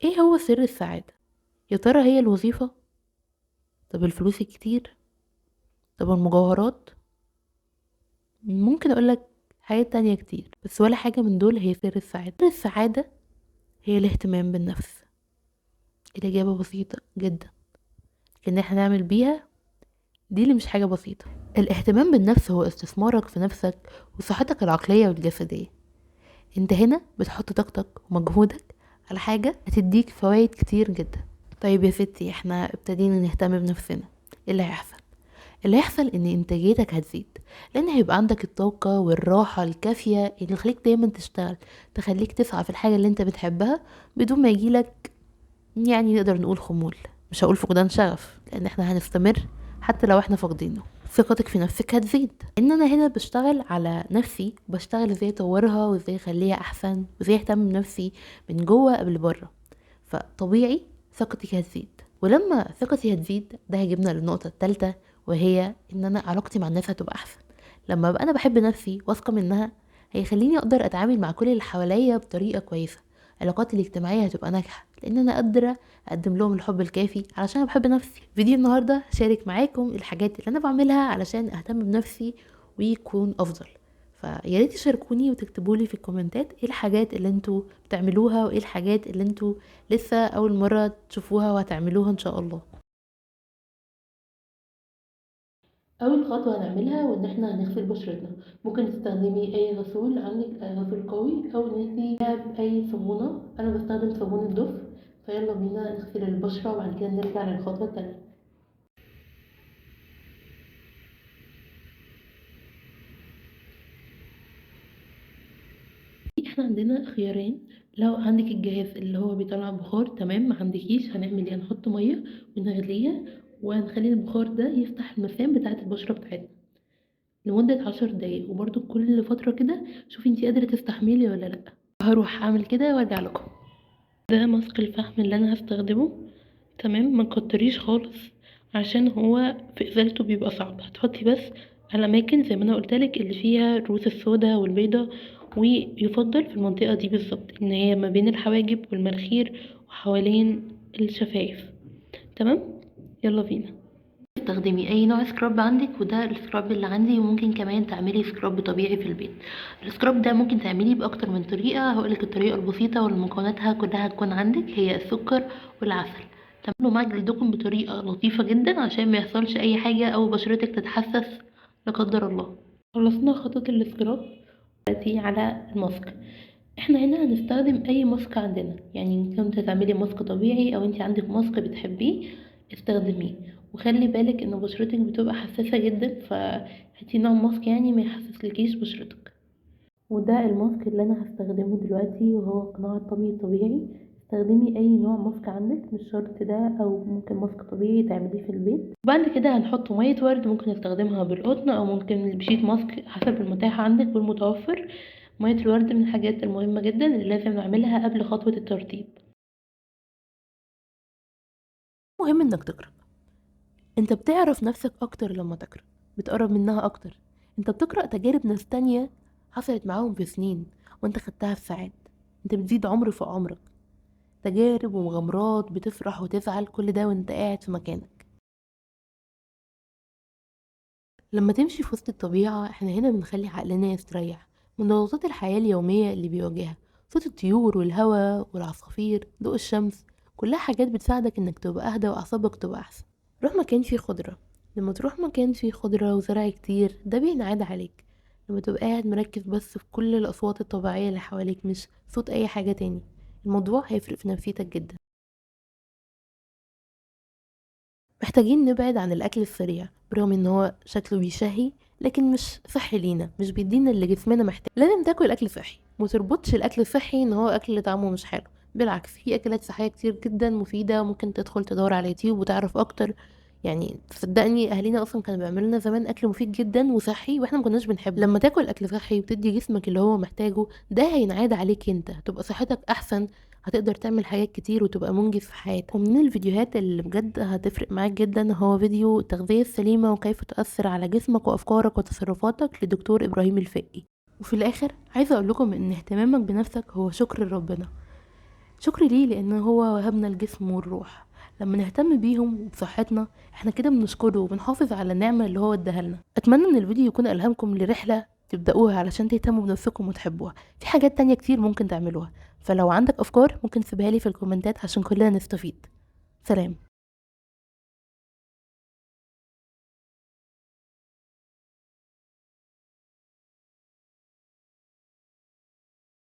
ايه هو سر السعادة؟ يا ترى هي الوظيفة؟ طب الفلوس الكتير؟ طب المجوهرات؟ ممكن اقولك حاجات تانية كتير، بس ولا حاجة من دول هي سر السعادة. سر السعادة هي الاهتمام بالنفس. الإجابة بسيطة جدا، لأن احنا نعمل بيها دي اللي مش حاجة بسيطة. الاهتمام بالنفس هو استثمارك في نفسك وصحتك العقلية والجسدية. انت هنا بتحط طاقتك ومجهودك على حاجة هتديك فوائد كتير جدا. طيب يا ستي، احنا ابتدينا نهتم بنفسنا، ايه اللي هيحصل؟ اللي هيحصل ان انتاجيتك هتزيد، لان هيبقى عندك الطاقة والراحة الكافية اللي تخليك دايما تشتغل، تخليك تسعى في الحاجة اللي انت بتحبها بدون ما يجيلك، يعني نقدر نقول خمول. مش هقول فقدان شغف، لان احنا هنستمر حتى لو احنا فاقدينه. ثقتك في نفسك هتزيد، ان انا هنا بشتغل على نفسي، بشتغل ازاي اطورها وازاي اخليها احسن وازاي اهتم بنفسي من جوه قبل بره. فطبيعي ثقتي هتزيد، ولما ثقتي هتزيد ده هيجيبنا للنقطة التالتة، وهي ان انا علاقتي مع الناس هتبقى احسن. لما ابقى انا بحب نفسي واثقة منها، هيخليني اقدر اتعامل مع كل اللي حواليا بطريقة كويسة. علاقاتي الاجتماعية هتبقى ناجحة، لان انا قادرة اقدم لهم الحب الكافي علشان أنا بحب نفسي. فيديو النهاردة شارك معاكم الحاجات اللي انا بعملها علشان اهتم بنفسي ويكون افضل. فيا ريت تشاركوني وتكتبوا لي في الكومنتات ايه الحاجات اللي انتوا بتعملوها وايه الحاجات اللي انتوا لسه اول مرة تشوفوها وهتعملوها ان شاء الله. اول خطوه هنعملها وان احنا هنغسل بشرتنا. ممكن تستخدمي اي غسول عندك، غسول قوي، او ان انتي باي صابونه. انا بستخدم صابون الدف. فيلا بينا نغسل البشره وبعد كده نرجع للخطوه التانية. احنا عندنا خيارين. لو عندك الجهاز اللي هو بيطلع بخار تمام، ما عندكيش هنعمل ايه؟ هنحط ميه ونغليها وهنخلي البخار ده يفتح المسام بتاعه البشره بتاعتنا لمدة 10 دقايق. وبرضو كل فترة كده شوفي انتي قادرة تستحملي ولا لأ. هروح اعمل كده وارجع لكم. ده ماسك الفحم اللي انا هستخدمه. تمام، ما تكتريش خالص عشان هو في ازالته بيبقى صعب. هتحطي بس على الاماكن زي ما انا قلتلك اللي فيها الروس السوداء والبيضة، ويفضل في المنطقة دي بالظبط، ان هي ما بين الحواجب والمناخير وحوالين الشفايف. تمام، يلا بينا. استخدمي اي نوع سكراب عندك، وده السكراب اللي عندي. وممكن كمان تعملي سكراب طبيعي في البيت. السكراب ده ممكن تعمليه باكتر من طريقه، هقولك الطريقه البسيطه واللي مكوناتها كلها هتكون عندك هي السكر والعسل. تعملوا مع جلدكم بطريقه لطيفه جدا عشان ما يحصلش اي حاجه او بشرتك تتحسس لا قدر الله. خلصنا خطوه السكراب، دلوقتي على الماسك. احنا هنا هنستخدم اي ماسك عندنا، يعني انت كنت تعملي ماسك طبيعي او انت عندك ماسك بتحبيه استخدميه. وخلي بالك ان بشرتك بتبقى حساسة جدا، فهاتي نوع ماسك يعني ما يحسسلكيش بشرتك. وده الماسك اللي انا هستخدمه دلوقتي، وهو قناع الطبي الطبيعي. استخدمي اي نوع ماسك عندك، مش شرط ده، او ممكن ماسك طبيعي تعمليه في البيت. وبعد كده هنحط مية ورد، ممكن نستخدمها بالقطن او ممكن بشيت ماسك حسب المتاح عندك والمتوفر. مية الورد من الحاجات المهمة جدا اللي لازم نعملها قبل خطوة الترطيب. مهم انك تقرأ. انت بتعرف نفسك اكتر لما تقرأ، بتقرب منها اكتر. انت بتقرأ تجارب ناس تانية حصلت معاهم في سنين وانت خدتها في ساعات. انت بتزيد عمر في عمرك، تجارب ومغامرات، بتفرح وتزعل، كل ده وانت قاعد في مكانك. لما تمشي في وسط الطبيعة، احنا هنا بنخلي عقلنا يستريح من ضغوطات الحياة اليومية اللي بيواجهها. صوت الطيور والهواء والعصافير، ضوء الشمس، كلها حاجات بتساعدك انك تبقى اهدى واعصابك تبقى احسن. روح مكان فيه خضرة. لما تروح مكان فيه خضرة وزرع كتير ده بينعاد عليك. لما تبقى قاعد مركز بس في كل الأصوات الطبيعية اللي حواليك، مش صوت أي حاجة تاني، الموضوع هيفرق في نفسيتك جدا. محتاجين نبعد عن الأكل السريع، برغم ان هو شكله بيشهي لكن مش صحي لينا، مش بيدينا اللي جسمنا محتاج. لازم تاكل أكل صحي، متربطش الأكل الصحي ان هو أكل طعمه مش حلو. بالعكس، في أكلات صحية كتير جدا مفيدة، ممكن تدخل تدور على اليوتيوب وتعرف أكتر. يعني صدقني اهالينا اصلا كانوا بيعملوا لنا زمان اكل مفيد جدا وصحي واحنا ما كناش بنحبه. لما تاكل اكل صحي وتدي جسمك اللي هو محتاجه، ده هينعاد عليك انت، هتبقى صحتك احسن، هتقدر تعمل حاجات كتير وتبقى منجز في حياتك. ومن الفيديوهات اللي بجد هتفرق معاك جدا هو فيديو التغذية السليمة وكيف تؤثر على جسمك وافكارك وتصرفاتك لدكتور ابراهيم الفقي. وفي الاخر عايزة اقول لكم ان اهتمامك بنفسك هو شكر ربنا. شكر ليه لان هو وهبنا الجسم والروح. لما نهتم بيهم وبصحتنا احنا كده بنشكره وبنحافظ على النعمة اللي هو اداها لنا. اتمنى ان الفيديو يكون الهمكم لرحلة تبدأوها علشان تهتموا بنفسكم وتحبوها. في حاجات تانية كتير ممكن تعملوها، فلو عندك افكار ممكن تسيبها لي في الكومنتات عشان كلنا نستفيد. سلام.